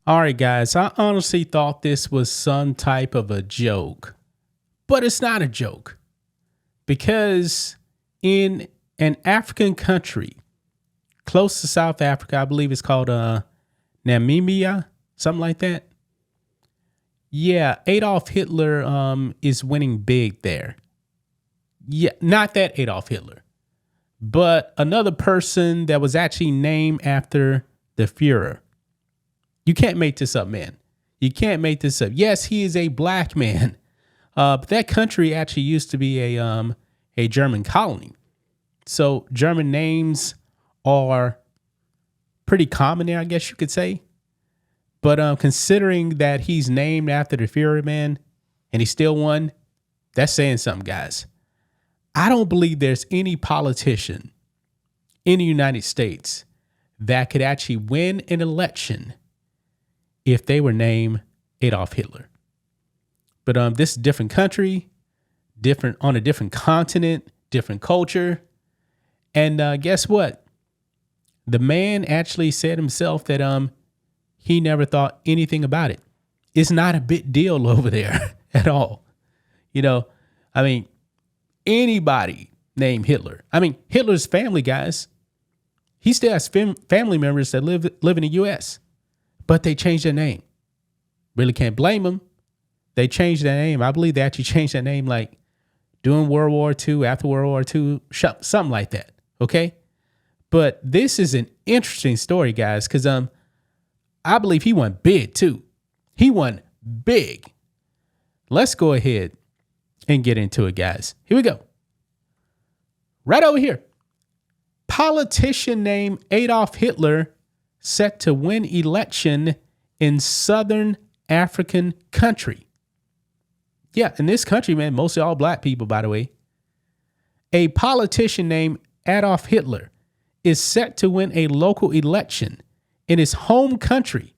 All right, guys, I honestly thought this was some type of a joke, but it's not a joke because in an African country close to South Africa, I believe it's called Namibia, something like that. Yeah, Adolf Hitler is winning big there. Yeah, not that Adolf Hitler, but another person that was actually named after the Fuhrer. You can't make this up, man. You can't make this up. Yes, he is a black man, but that country actually used to be a German colony. So German names are pretty common there, I guess you could say. But considering that he's named after the Fuhrer, man, and he still won, that's saying something, guys. I don't believe there's any politician in the United States that could actually win an election if they were named Adolf Hitler. But this is a different country, different on a different continent, different culture. And guess what? The man actually said himself that he never thought anything about it. It's not a big deal over there at all. I mean, anybody named Hitler. I mean, Hitler's family, guys. He still has family members that live in the U.S., but they changed their name. Really can't blame them. They changed their name. I believe they actually changed their name like during World War II, after World War II, something like that. Okay? But this is an interesting story, guys, because I believe he won big too. He won big. Let's go ahead and get into it, guys. Here we go. Right over here. Politician named Adolf Hitler set to win election in Southern African country. Yeah, in this country, man, mostly all black people, by the way. A politician named Adolf Hitler is set to win a local election in his home country,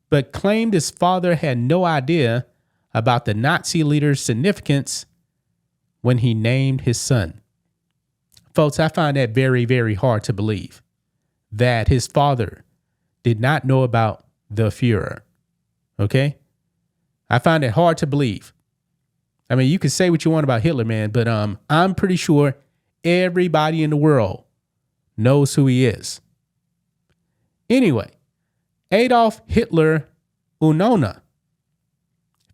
but claimed his father had no idea about the Nazi leader's significance when he named his son. Folks, I find that very, very hard to believe that his father did not know about the Fuhrer. Okay? I find it hard to believe. I mean, you can say what you want about Hitler, man, but I'm pretty sure everybody in the world knows who he is. Anyway, Adolf Hitler Unona,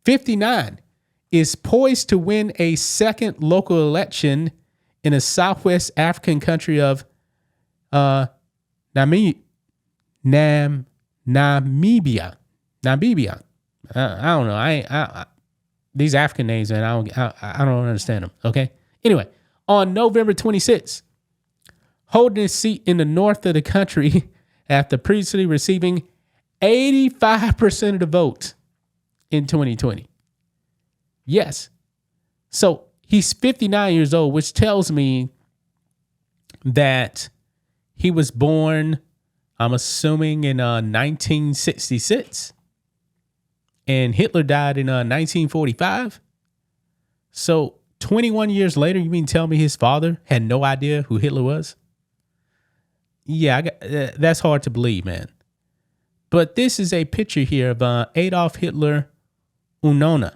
59, is poised to win a second local election in a Southwest African country of Namibia. I don't know. I these African names, man. I don't understand them. Okay. Anyway, on November 26th, holding his seat in the north of the country after previously receiving 85% of the vote in 2020. Yes. So he's 59 years old, which tells me that he was born, I'm assuming, in 1966. And Hitler died in 1945. So 21 years later, you mean tell me his father had no idea who Hitler was? Yeah, that's hard to believe, man. But this is a picture here of Adolf Hitler Unona.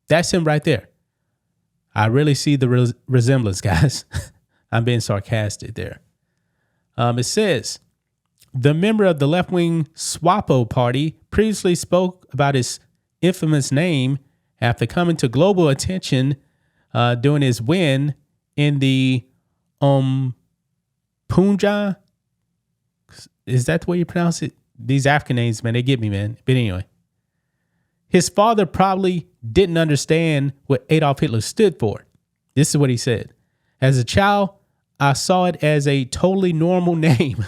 That's him right there. I really see the resemblance, guys. I'm being sarcastic there. It says, the member of the left-wing SWAPO party previously spoke about his infamous name after coming to global attention during his win in the Punja. Is that the way you pronounce it? These African names, man, they get me, man. But anyway, his father probably didn't understand what Adolf Hitler stood for. This is what he said. As a child, I saw it as a totally normal name.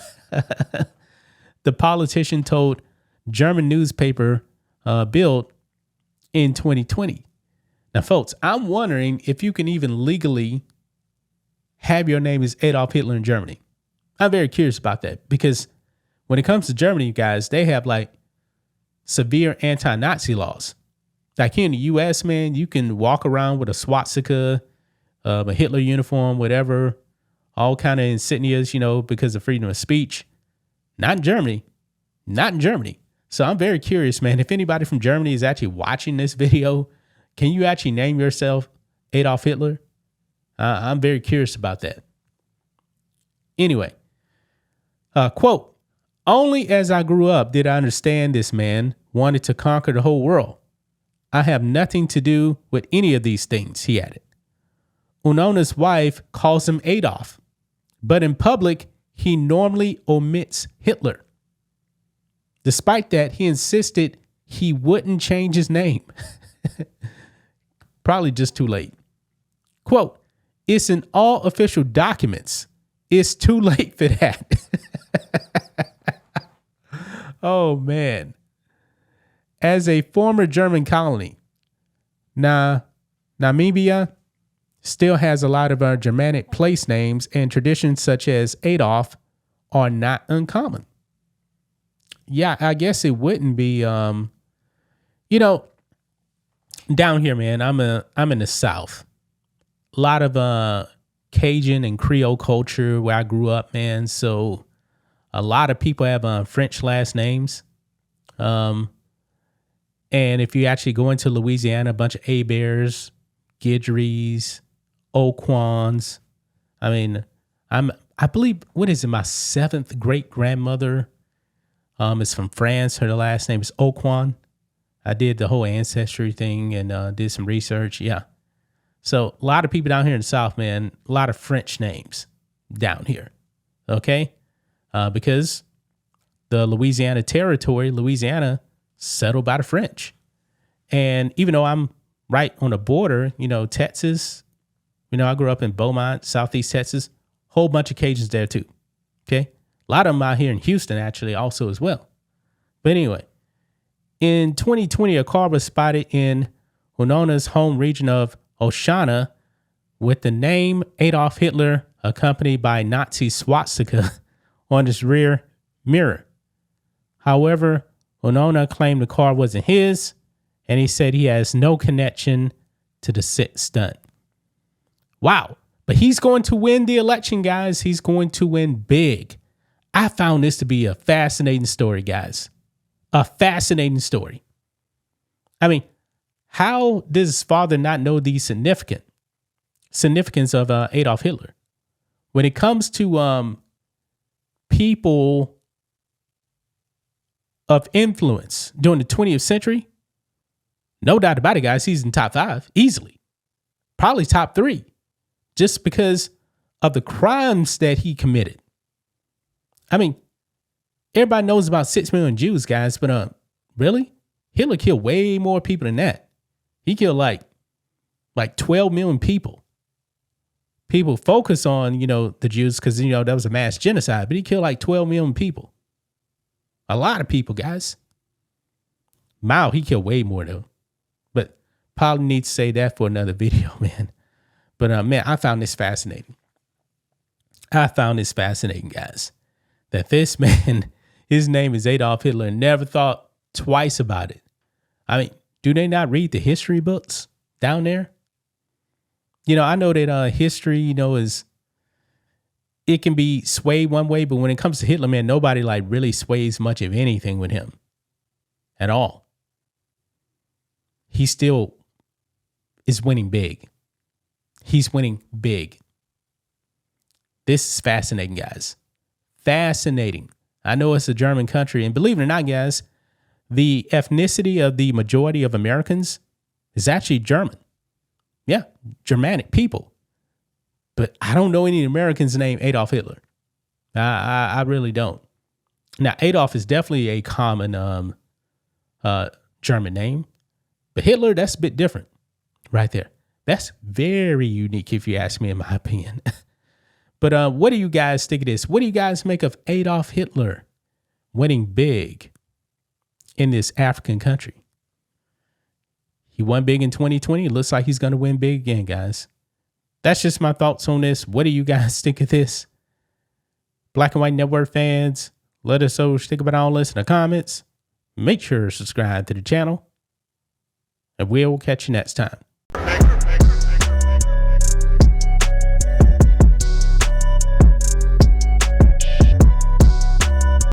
The politician told German newspaper Bild in 2020. Now, folks, I'm wondering if you can even legally have your name as Adolf Hitler in Germany. I'm very curious about that because when it comes to Germany, guys, they have like severe anti-Nazi laws. Like here in the U.S., man, you can walk around with a swastika, a Hitler uniform, whatever, all kind of insignias, because of freedom of speech. Not in Germany. Not in Germany. So I'm very curious, man. If anybody from Germany is actually watching this video, can you actually name yourself Adolf Hitler? I'm very curious about that. Anyway, quote, only as I grew up did I understand this man wanted to conquer the whole world. I have nothing to do with any of these things, he added. Unona's wife calls him Adolf, but in public, he normally omits Hitler. Despite that, he insisted he wouldn't change his name. Probably just too late. Quote, it's in all official documents. It's too late for that. Oh, man. As a former German colony, Namibia still has a lot of our Germanic place names, and traditions such as Adolf are not uncommon. Yeah, I guess it wouldn't be, down here, man, I'm in the South. A lot of Cajun and Creole culture where I grew up, man. So a lot of people have French last names. And if you actually go into Louisiana, a bunch of Abears, Guidries, Oquans. I mean, I believe, what is it? My 7th great grandmother is from France. Her last name is Oquan. I did the whole ancestry thing and did some research. Yeah. So a lot of people down here in the South, man, a lot of French names down here. Okay. Because the Louisiana territory, Louisiana, settled by the French. And even though I'm right on the border, Texas, I grew up in Beaumont, Southeast Texas, whole bunch of Cajuns there too. Okay. A lot of them out here in Houston, actually, also as well. But anyway, in 2020, a car was spotted in Unona's home region of Oshana with the name Adolf Hitler accompanied by Nazi swastika on its rear mirror. However, Unona claimed the car wasn't his, and he said he has no connection to the stunt. Wow. But he's going to win the election, guys. He's going to win big. I found this to be a fascinating story, guys. A fascinating story. I mean, how does his father not know the significance of Adolf Hitler? When it comes to people of influence during the 20th century, no doubt about it, guys, he's in top 5 easily. Probably top 3, just because of the crimes that he committed. I mean, everybody knows about 6 million Jews, guys, but really? Hitler killed way more people than that. He killed like 12 million people. People focus on, the Jews because, that was a mass genocide, but he killed like 12 million people. A lot of people, guys. Mao, he killed way more though. But probably need to say that for another video, man. But man, I found this fascinating. Guys. That this man, his name is Adolf Hitler, and never thought twice about it. I mean, do they not read the history books down there? I know that history, it can be swayed one way, but when it comes to Hitler, man, nobody really sways much of anything with him at all. He still is winning big. He's winning big. This is fascinating, guys. Fascinating. I know it's a German country, and believe it or not, guys, the ethnicity of the majority of Americans is actually German. Yeah, Germanic people. But I don't know any Americans named Adolf Hitler. I really don't. Now, Adolf is definitely a common German name, but Hitler, that's a bit different right there. That's very unique, if you ask me, in my opinion. But what do you guys think of this? What do you guys make of Adolf Hitler winning big in this African country? He won big in 2020. It looks like he's going to win big again, guys. That's just my thoughts on this. What do you guys think of this? Black and White Network fans, let us know what you think about all this in the comments. Make sure to subscribe to the channel, and we'll catch you next time.